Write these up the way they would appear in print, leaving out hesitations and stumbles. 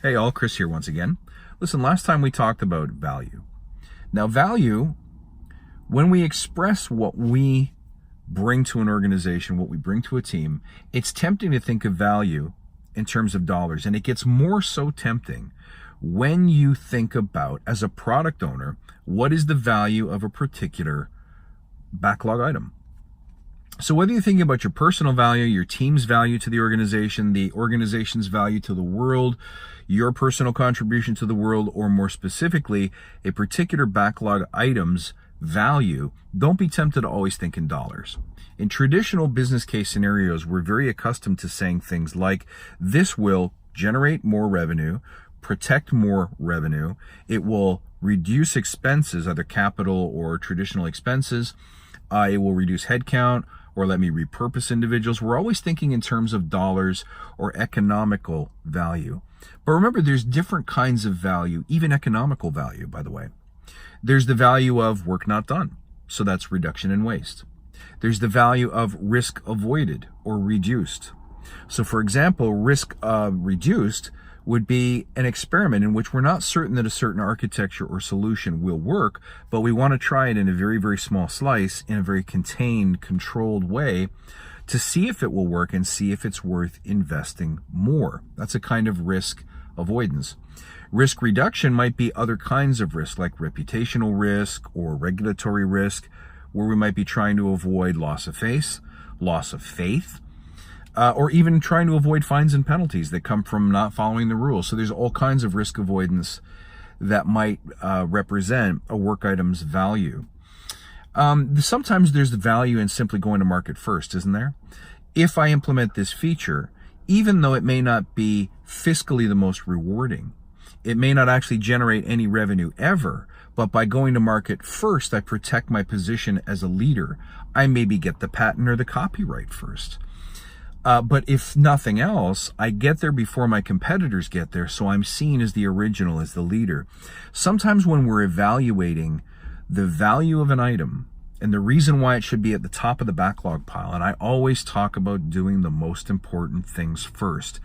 Hey all, Chris here once again. Listen, last time we talked about value. Now value, when we express what we bring to an organization, what we bring to a team, it's tempting to think of value in terms of dollars. And it gets more so tempting when you think about, as a product owner, what is the value of a particular backlog item. So whether you're thinking about your personal value, your team's value to the organization's value to the world, your personal contribution to the world, or more specifically, a particular backlog item's value, don't be tempted to always think in dollars. In traditional business case scenarios, we're very accustomed to saying things like, this will generate more revenue, protect more revenue, it will reduce expenses, either capital or traditional expenses, it will reduce headcount, or let me repurpose individuals. We're always thinking in terms of dollars or economical value. But remember, there's different kinds of value, even economical value, by the way. There's the value of work not done. So that's reduction in waste. There's the value of risk avoided or reduced. So for example, risk reduced would be an experiment in which we're not certain that a certain architecture or solution will work, but we want to try it in a very, very small slice, in a very contained, controlled way to see if it will work and see if it's worth investing more. That's a kind of risk avoidance. Risk reduction might be other kinds of risk, like reputational risk or regulatory risk, where we might be trying to avoid loss of faith, or even trying to avoid fines and penalties that come from not following the rules. So there's all kinds of risk avoidance that might represent a work item's value. Sometimes there's the value in simply going to market first, isn't there? If I implement this feature, even though it may not be fiscally the most rewarding, it may not actually generate any revenue ever, but by going to market first, I protect my position as a leader. I maybe get the patent or the copyright first. But if nothing else, I get there before my competitors get there, so I'm seen as the original, as the leader. Sometimes when we're evaluating the value of an item and the reason why it should be at the top of the backlog pile, and I always talk about doing the most important things first.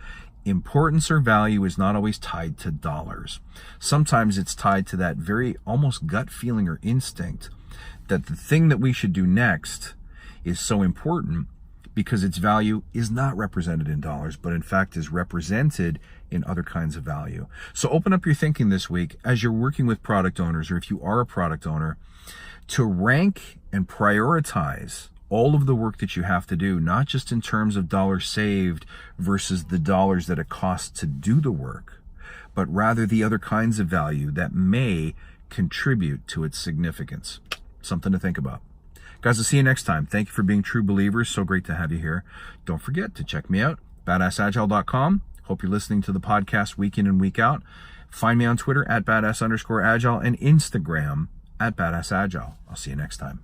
Importance or value is not always tied to dollars. Sometimes it's tied to that very almost gut feeling or instinct that the thing that we should do next is so important because its value is not represented in dollars, but in fact is represented in other kinds of value. So open up your thinking this week as you're working with product owners, or if you are a product owner, to rank and prioritize all of the work that you have to do, not just in terms of dollars saved versus the dollars that it costs to do the work, but rather the other kinds of value that may contribute to its significance. Something to think about. Guys, I'll see you next time. Thank you for being true believers. So great to have you here. Don't forget to check me out, badassagile.com. Hope you're listening to the podcast week in and week out. Find me on Twitter at @badass_agile and Instagram @badassagile. I'll see you next time.